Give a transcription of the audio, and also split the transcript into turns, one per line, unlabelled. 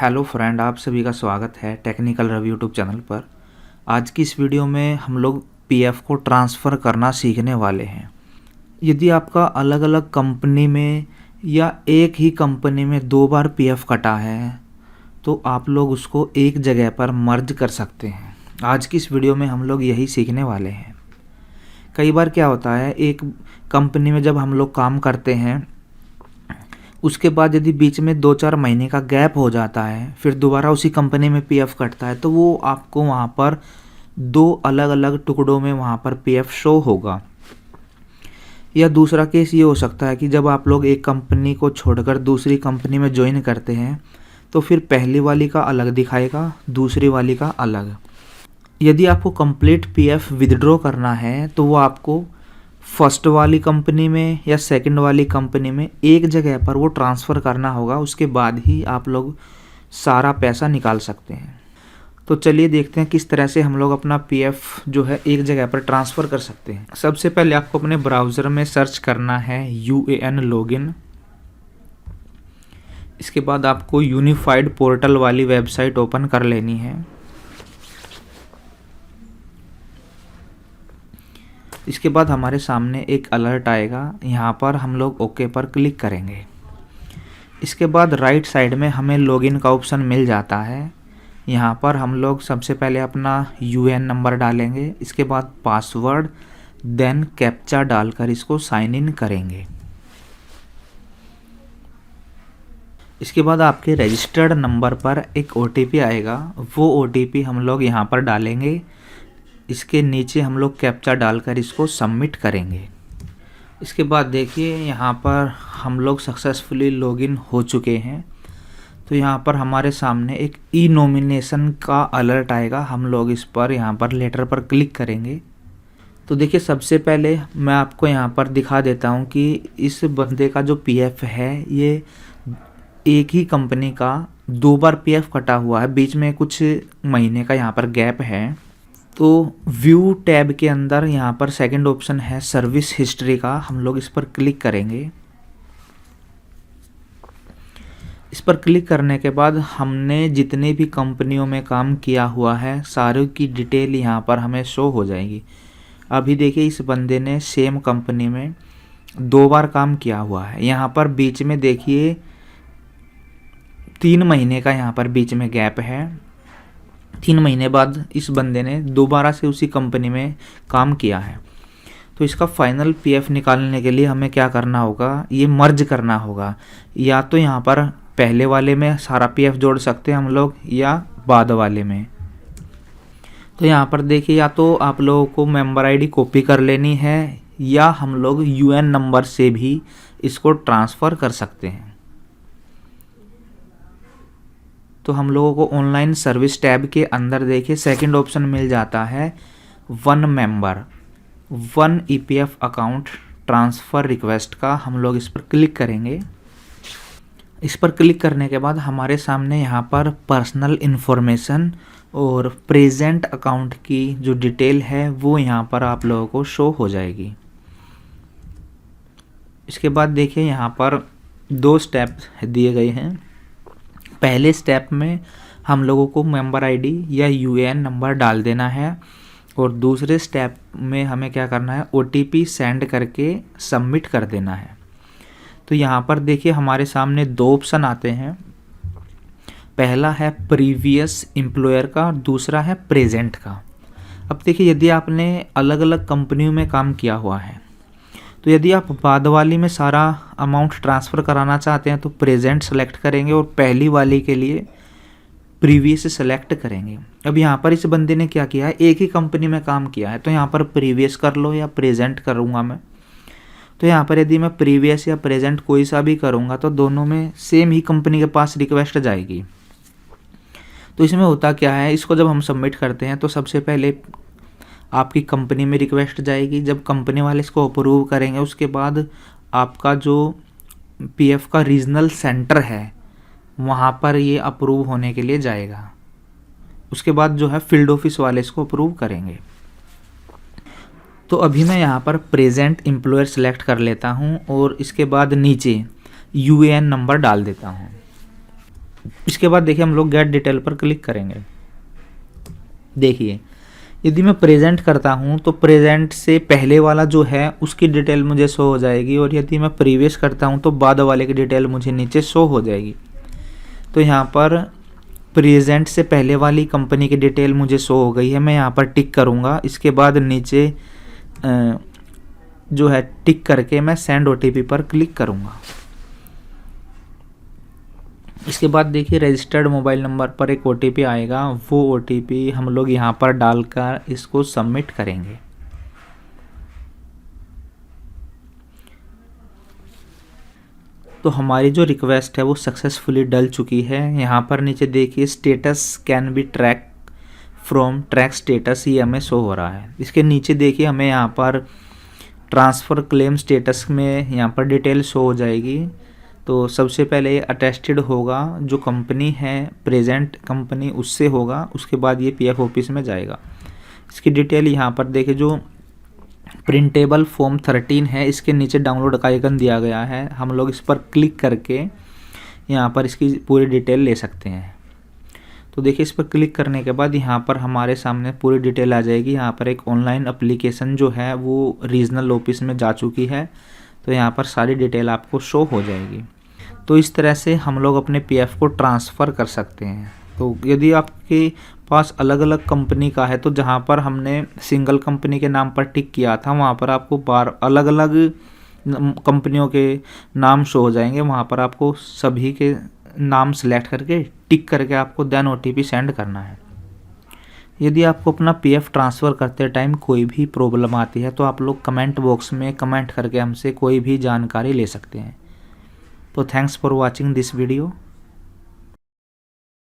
Hello friend, आप सभी का स्वागत है टेक्निकल रवि यूट्यूब चैनल पर। आज की इस वीडियो में हम लोग पीएफ को ट्रांसफ़र करना सीखने वाले हैं। यदि आपका अलग अलग कंपनी में या एक ही कंपनी में 2 बार पीएफ कटा है तो आप लोग उसको एक जगह पर मर्ज कर सकते हैं। आज की इस वीडियो में हम लोग यही सीखने वाले हैं। कई बार क्या होता है, एक कंपनी में जब हम लोग काम करते हैं उसके बाद यदि बीच में 2-4 महीने का गैप हो जाता है, फिर दोबारा उसी कंपनी में पीएफ कटता है, तो वो आपको वहाँ पर 2 अलग अलग टुकड़ों में वहाँ पर पीएफ शो होगा। या दूसरा केस ये हो सकता है कि जब आप लोग एक कंपनी को छोड़कर दूसरी कंपनी में ज्वाइन करते हैं तो फिर पहली वाली का अलग दिखाएगा, दूसरी वाली का अलग। यदि आपको कंप्लीट पीएफ विदड्रॉ करना है तो वो आपको फर्स्ट वाली कंपनी में या सेकंड वाली कंपनी में एक जगह पर वो ट्रांसफ़र करना होगा, उसके बाद ही आप लोग सारा पैसा निकाल सकते हैं। तो चलिए देखते हैं किस तरह से हम लोग अपना पीएफ जो है एक जगह पर ट्रांसफ़र कर सकते हैं। सबसे पहले आपको अपने ब्राउज़र में सर्च करना है UAN लॉगिन। इसके बाद आपको यूनिफाइड पोर्टल वाली वेबसाइट ओपन कर लेनी है। इसके बाद हमारे सामने एक अलर्ट आएगा, यहाँ पर हम लोग ओके पर क्लिक करेंगे। इसके बाद राइट साइड में हमें लॉगिन का ऑप्शन मिल जाता है। यहाँ पर हम लोग सबसे पहले अपना यूएन नंबर डालेंगे, इसके बाद पासवर्ड, देन कैप्चा डालकर इसको साइन इन करेंगे। इसके बाद आपके रजिस्टर्ड नंबर पर एक OTP आएगा, वो OTP हम लोग यहाँ पर डालेंगे। इसके नीचे हम लोग कैप्चा डालकर इसको सबमिट करेंगे। इसके बाद देखिए यहाँ पर हम लोग सक्सेसफुली लॉगिन हो चुके हैं। तो यहाँ पर हमारे सामने एक ई नॉमिनेशन का अलर्ट आएगा, हम लोग इस पर यहाँ पर लेटर पर क्लिक करेंगे। तो देखिए सबसे पहले मैं आपको यहाँ पर दिखा देता हूँ कि इस बंदे का जो पीएफ है ये एक ही कंपनी का 2 बार पीएफ कटा हुआ है, बीच में कुछ महीने का यहाँ पर गैप है। तो व्यू टैब के अंदर यहाँ पर सेकंड ऑप्शन है सर्विस हिस्ट्री का, हम लोग इस पर क्लिक करेंगे। इस पर क्लिक करने के बाद हमने जितने भी कंपनियों में काम किया हुआ है सारों की डिटेल यहाँ पर हमें शो हो जाएगी। अभी देखिए इस बंदे ने सेम कंपनी में 2 बार काम किया हुआ है। यहाँ पर बीच में देखिए 3 महीने का यहाँ पर बीच में गैप है। 3 महीने बाद इस बंदे ने दोबारा से उसी कंपनी में काम किया है। तो इसका फाइनल पीएफ निकालने के लिए हमें क्या करना होगा, ये मर्ज करना होगा। या तो यहाँ पर पहले वाले में सारा पीएफ जोड़ सकते हैं हम लोग, या बाद वाले में। तो यहाँ पर देखिए या तो आप लोगों को मेंबर आईडी कॉपी कर लेनी है, या हम लोग यूएन नंबर से भी इसको ट्रांसफ़र कर सकते हैं। तो हम लोगों को ऑनलाइन सर्विस टैब के अंदर देखिए सेकंड ऑप्शन मिल जाता है 1 member 1 EPF account transfer request का, हम लोग इस पर क्लिक करेंगे। इस पर क्लिक करने के बाद हमारे सामने यहाँ पर पर्सनल इन्फॉर्मेशन और प्रेजेंट अकाउंट की जो डिटेल है वो यहाँ पर आप लोगों को शो हो जाएगी। इसके बाद देखिए यहाँ पर 2 स्टेप दिए गए हैं। पहले स्टेप में हम लोगों को मेंबर आईडी या यूएएन नंबर डाल देना है, और दूसरे स्टेप में हमें क्या करना है, OTP सेंड करके सबमिट कर देना है। तो यहाँ पर देखिए हमारे सामने 2 ऑप्शन आते हैं। पहला है प्रीवियस एम्प्लॉयर का, दूसरा है प्रेजेंट का। अब देखिए यदि आपने अलग अलग कंपनियों में काम किया हुआ है तो यदि आप बाद वाली में सारा अमाउंट ट्रांसफ़र कराना चाहते हैं तो प्रेजेंट सेलेक्ट करेंगे, और पहली वाली के लिए प्रीवियस सेलेक्ट करेंगे। अब यहाँ पर इस बंदे ने क्या किया है, एक ही कंपनी में काम किया है, तो यहाँ पर प्रीवियस कर लो या प्रेजेंट करूँगा मैं। तो यहाँ पर यदि मैं प्रीवियस या प्रेजेंट कोई सा भी करूँगा तो दोनों में सेम ही कंपनी के पास रिक्वेस्ट जाएगी। तो इसमें होता क्या है, इसको जब हम सबमिट करते हैं तो सबसे पहले आपकी कंपनी में रिक्वेस्ट जाएगी। जब कंपनी वाले इसको अप्रूव करेंगे उसके बाद आपका जो पीएफ का रीजनल सेंटर है वहाँ पर ये अप्रूव होने के लिए जाएगा। उसके बाद जो है फील्ड ऑफिस वाले इसको अप्रूव करेंगे। तो अभी मैं यहाँ पर प्रेजेंट एम्प्लॉयर सेलेक्ट कर लेता हूँ और इसके बाद नीचे यूएएन नंबर डाल देता हूँ। इसके बाद देखिए हम लोग गेट डिटेल पर क्लिक करेंगे। देखिए यदि मैं प्रेजेंट करता हूँ तो प्रेजेंट से पहले वाला जो है उसकी डिटेल मुझे शो हो जाएगी, और यदि मैं प्रीवियस करता हूँ तो बाद वाले की डिटेल मुझे नीचे शो हो जाएगी। तो यहाँ पर प्रेजेंट से पहले वाली कंपनी की डिटेल मुझे शो हो गई है, मैं यहाँ पर टिक करूँगा। इसके बाद नीचे जो है टिक करके मैं सेंड OTP पर क्लिक करूँगा। इसके बाद देखिए रजिस्टर्ड मोबाइल नंबर पर एक OTP आएगा, वो OTP हम लोग यहाँ पर डालकर इसको सबमिट करेंगे। तो हमारी जो रिक्वेस्ट है वो सक्सेसफुली डल चुकी है। यहाँ पर नीचे देखिए status can be track from track status, ये हमें शो हो रहा है। इसके नीचे देखिए हमें यहाँ पर ट्रांसफ़र क्लेम स्टेटस में यहाँ पर डिटेल शो हो जाएगी। तो सबसे पहले अटेस्टेड होगा, जो कंपनी है प्रेजेंट कंपनी उससे होगा, उसके बाद ये PF ऑफिस में जाएगा। इसकी डिटेल यहाँ पर देखिए, जो प्रिंटेबल फॉर्म 13 है इसके नीचे डाउनलोड का आइकन दिया गया है, हम लोग इस पर क्लिक करके यहाँ पर इसकी पूरी डिटेल ले सकते हैं। तो देखिए इस पर क्लिक करने के बाद यहाँ पर हमारे सामने पूरी डिटेल आ जाएगी। यहाँ पर एक ऑनलाइन एप्लीकेशन जो है वो रीजनल ऑफिस में जा चुकी है, तो यहाँ पर सारी डिटेल आपको शो हो जाएगी। तो इस तरह से हम लोग अपने PF को ट्रांसफ़र कर सकते हैं। तो यदि आपके पास अलग अलग कंपनी का है, तो जहाँ पर हमने सिंगल कंपनी के नाम पर टिक किया था वहाँ पर आपको बार अलग अलग कंपनियों के नाम शो हो जाएंगे। वहाँ पर आपको सभी के नाम सेलेक्ट करके टिक करके आपको देन OTP सेंड करना है। यदि आपको अपना PF ट्रांसफ़र करते टाइम कोई भी प्रॉब्लम आती है तो आप लोग कमेंट बॉक्स में कमेंट करके हमसे कोई भी जानकारी ले सकते हैं। तो thanks for watching this video.